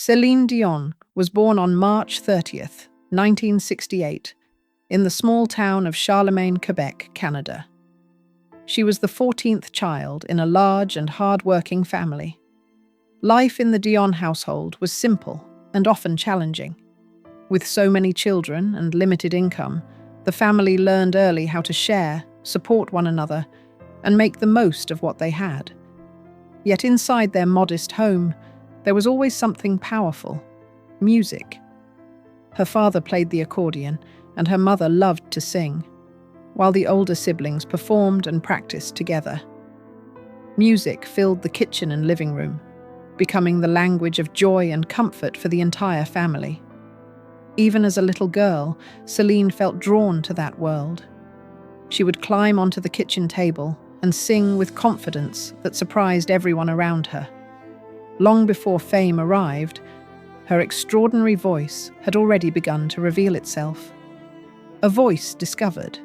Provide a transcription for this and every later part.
Céline Dion was born on March 30th, 1968, in the small town of Charlemagne, Quebec, Canada. She was the 14th child in a large and hard-working family. Life in the Dion household was simple and often challenging. With so many children and limited income, the family learned early how to share, support one another, and make the most of what they had. Yet inside their modest home, there was always something powerful: music. Her father played the accordion, and her mother loved to sing, while the older siblings performed and practiced together. Music filled the kitchen and living room, becoming the language of joy and comfort for the entire family. Even as a little girl, Celine felt drawn to that world. She would climb onto the kitchen table and sing with confidence that surprised everyone around her. Long before fame arrived, her extraordinary voice had already begun to reveal itself. A voice discovered.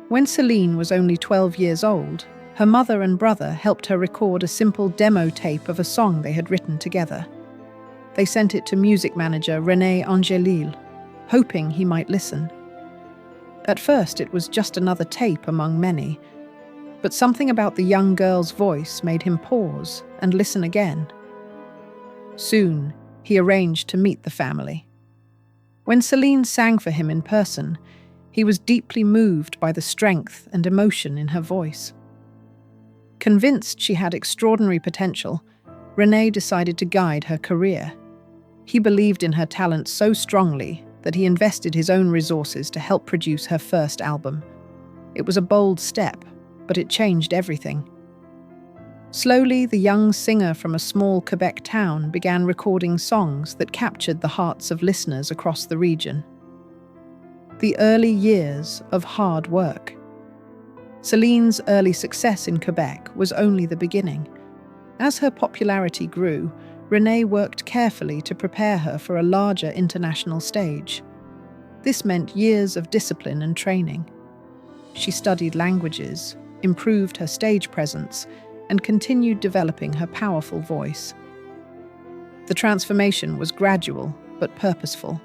When Celine was only 12 years old, her mother and brother helped her record a simple demo tape of a song they had written together. They sent it to music manager René, hoping he might listen. At first, it was just another tape among many, but something about the young girl's voice made him pause and listen again. Soon, he arranged to meet the family. When Celine sang for him in person, he was deeply moved by the strength and emotion in her voice. Convinced she had extraordinary potential, René decided to guide her career. He believed in her talent so strongly that he invested his own resources to help produce her first album. It was a bold step, but it changed everything. Slowly, the young singer from a small Quebec town began recording songs that captured the hearts of listeners across the region. The early years of hard work. Celine's early success in Quebec was only the beginning. As her popularity grew, René worked carefully to prepare her for a larger international stage. This meant years of discipline and training. She studied languages, improved her stage presence, and continued developing her powerful voice. The transformation was gradual but purposeful.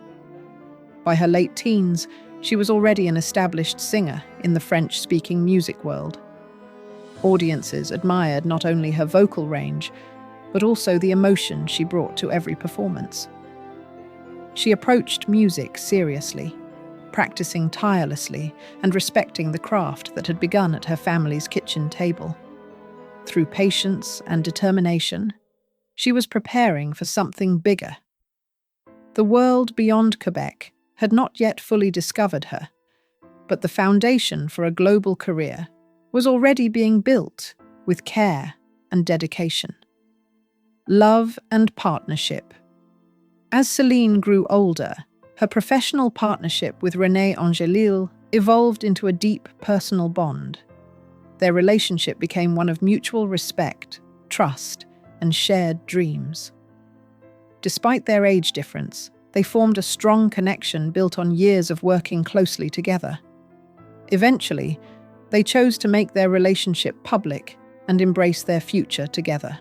By her late teens, she was already an established singer in the French-speaking music world. Audiences admired not only her vocal range, but also the emotion she brought to every performance. She approached music seriously, practicing tirelessly and respecting the craft that had begun at her family's kitchen table. Through patience and determination, she was preparing for something bigger. The world beyond Quebec had not yet fully discovered her, but the foundation for a global career was already being built with care and dedication. Love and partnership. As Celine grew older, her professional partnership with René evolved into a deep personal bond. Their relationship became one of mutual respect, trust, and shared dreams. Despite their age difference, they formed a strong connection built on years of working closely together. Eventually, they chose to make their relationship public and embrace their future together.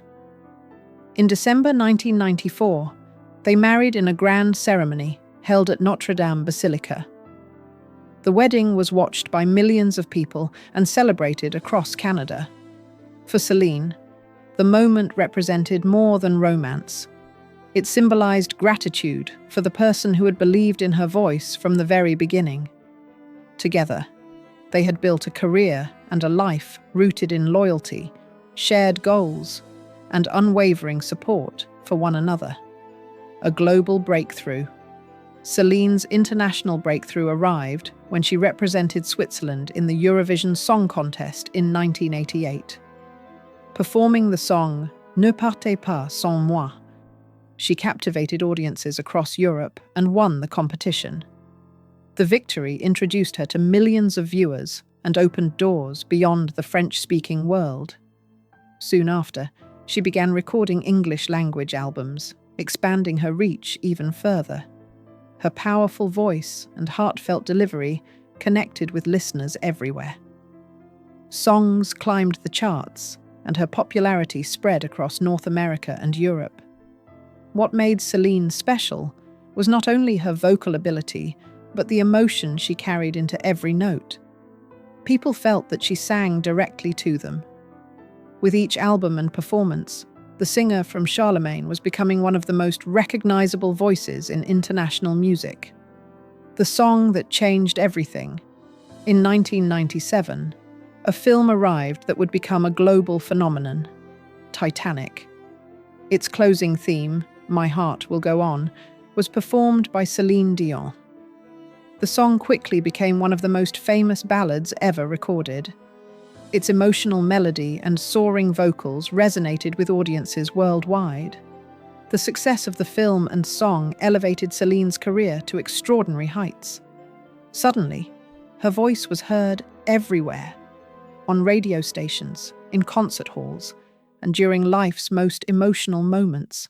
In December 1994, they married in a grand ceremony held at Notre Dame Basilica. The wedding was watched by millions of people and celebrated across Canada. For Celine, the moment represented more than romance. It symbolized gratitude for the person who had believed in her voice from the very beginning. Together, they had built a career and a life rooted in loyalty, shared goals, and unwavering support for one another. A global breakthrough. Celine's international breakthrough arrived when she represented Switzerland in the Eurovision Song Contest in 1988. Performing the song Ne partez pas sans moi, she captivated audiences across Europe and won the competition. The victory introduced her to millions of viewers and opened doors beyond the French-speaking world. Soon after, she began recording English-language albums, expanding her reach even further. Her powerful voice and heartfelt delivery connected with listeners everywhere. Songs climbed the charts, and her popularity spread across North America and Europe. What made Celine special was not only her vocal ability, but the emotion she carried into every note. People felt that she sang directly to them. With each album and performance, the singer from Charlemagne was becoming one of the most recognizable voices in international music. The song that changed everything. In 1997, a film arrived that would become a global phenomenon, Titanic. Its closing theme, My Heart Will Go On, was performed by Céline Dion. The song quickly became one of the most famous ballads ever recorded. Its emotional melody and soaring vocals resonated with audiences worldwide. The success of the film and song elevated Celine's career to extraordinary heights. Suddenly, her voice was heard everywhere, on radio stations, in concert halls, and during life's most emotional moments.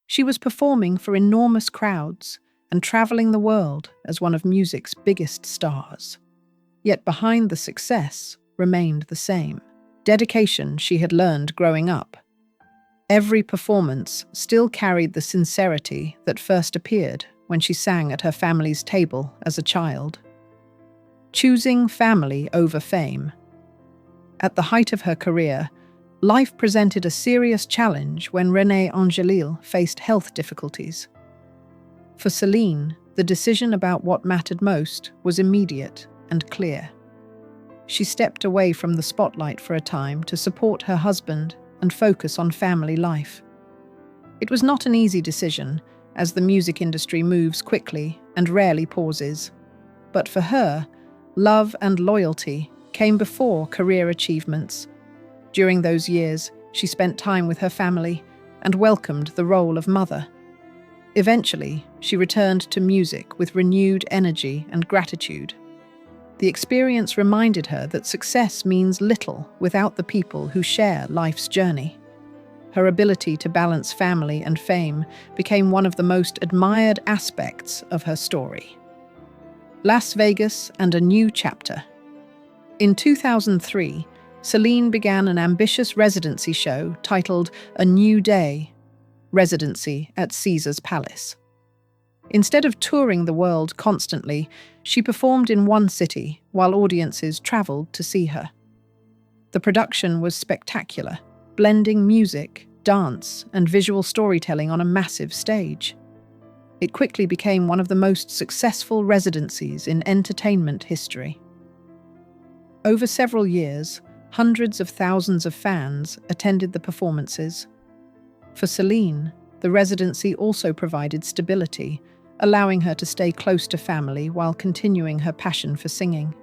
She was performing for enormous crowds and traveling the world as one of music's biggest stars. Yet behind the success remained the same dedication she had learned growing up. Every performance still carried the sincerity that first appeared when she sang at her family's table as a child. Choosing family over fame. At the height of her career, life presented a serious challenge when René faced health difficulties. For Celine, the decision about what mattered most was immediate and clear. She stepped away from the spotlight for a time to support her husband and focus on family life. It was not an easy decision, as the music industry moves quickly and rarely pauses. But for her, love and loyalty came before career achievements. During those years, she spent time with her family and welcomed the role of mother. Eventually, she returned to music with renewed energy and gratitude. The experience reminded her that success means little without the people who share life's journey. Her ability to balance family and fame became one of the most admired aspects of her story. Las Vegas and a new chapter. In 2003, Celine began an ambitious residency show titled A New Day, Residency at Caesar's Palace. Instead of touring the world constantly, she performed in one city while audiences traveled to see her. The production was spectacular, blending music, dance, and visual storytelling on a massive stage. It quickly became one of the most successful residencies in entertainment history. Over several years, hundreds of thousands of fans attended the performances. For Celine, the residency also provided stability, allowing her to stay close to family while continuing her passion for singing.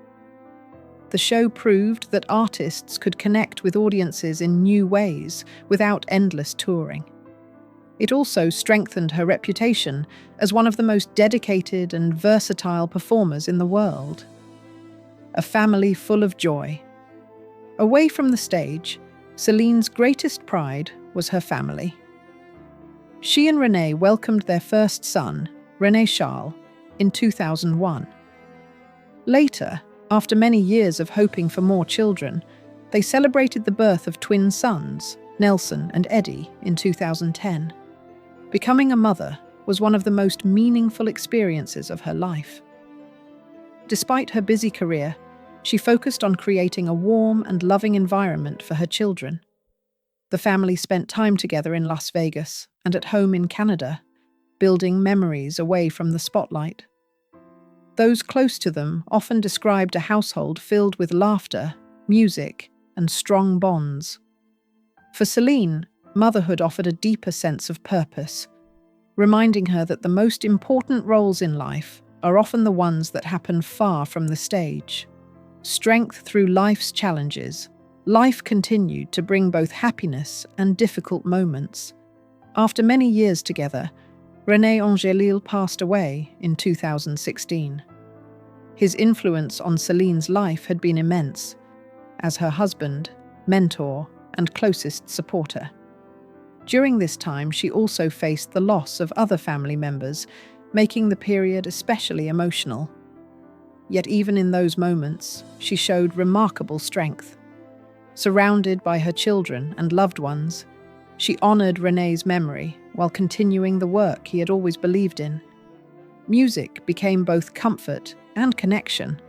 The show proved that artists could connect with audiences in new ways without endless touring. It also strengthened her reputation as one of the most dedicated and versatile performers in the world. A family full of joy. Away from the stage, Celine's greatest pride was her family. She and René welcomed their first son, René Charles, in 2001. Later, after many years of hoping for more children, they celebrated the birth of twin sons, Nelson and Eddie, in 2010. Becoming a mother was one of the most meaningful experiences of her life. Despite her busy career, she focused on creating a warm and loving environment for her children. The family spent time together in Las Vegas and at home in Canada, building memories away from the spotlight. Those close to them often described a household filled with laughter, music, and strong bonds. For Celine, motherhood offered a deeper sense of purpose, reminding her that the most important roles in life are often the ones that happen far from the stage. Strength through life's challenges, life continued to bring both happiness and difficult moments. After many years together, René passed away in 2016. His influence on Celine's life had been immense, as her husband, mentor, and closest supporter. During this time, she also faced the loss of other family members, making the period especially emotional. Yet even in those moments, she showed remarkable strength. Surrounded by her children and loved ones, she honored René's memory while continuing the work he had always believed in. Music became both comfort and connection.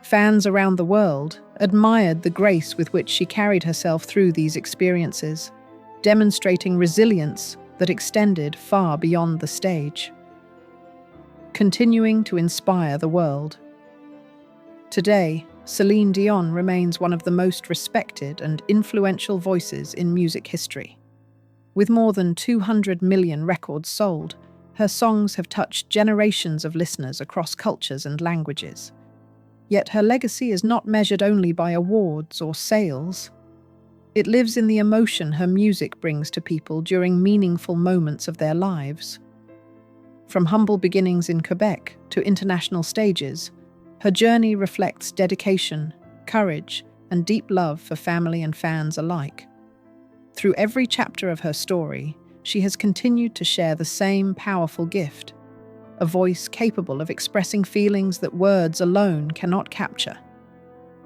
Fans around the world admired the grace with which she carried herself through these experiences, demonstrating resilience that extended far beyond the stage, continuing to inspire the world. Today, Céline Dion remains one of the most respected and influential voices in music history. With more than 200 million records sold, her songs have touched generations of listeners across cultures and languages. Yet her legacy is not measured only by awards or sales. It lives in the emotion her music brings to people during meaningful moments of their lives. From humble beginnings in Quebec to international stages, her journey reflects dedication, courage, and deep love for family and fans alike. Through every chapter of her story, she has continued to share the same powerful gift, a voice capable of expressing feelings that words alone cannot capture.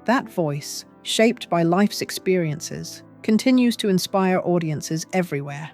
That voice, shaped by life's experiences, continues to inspire audiences everywhere.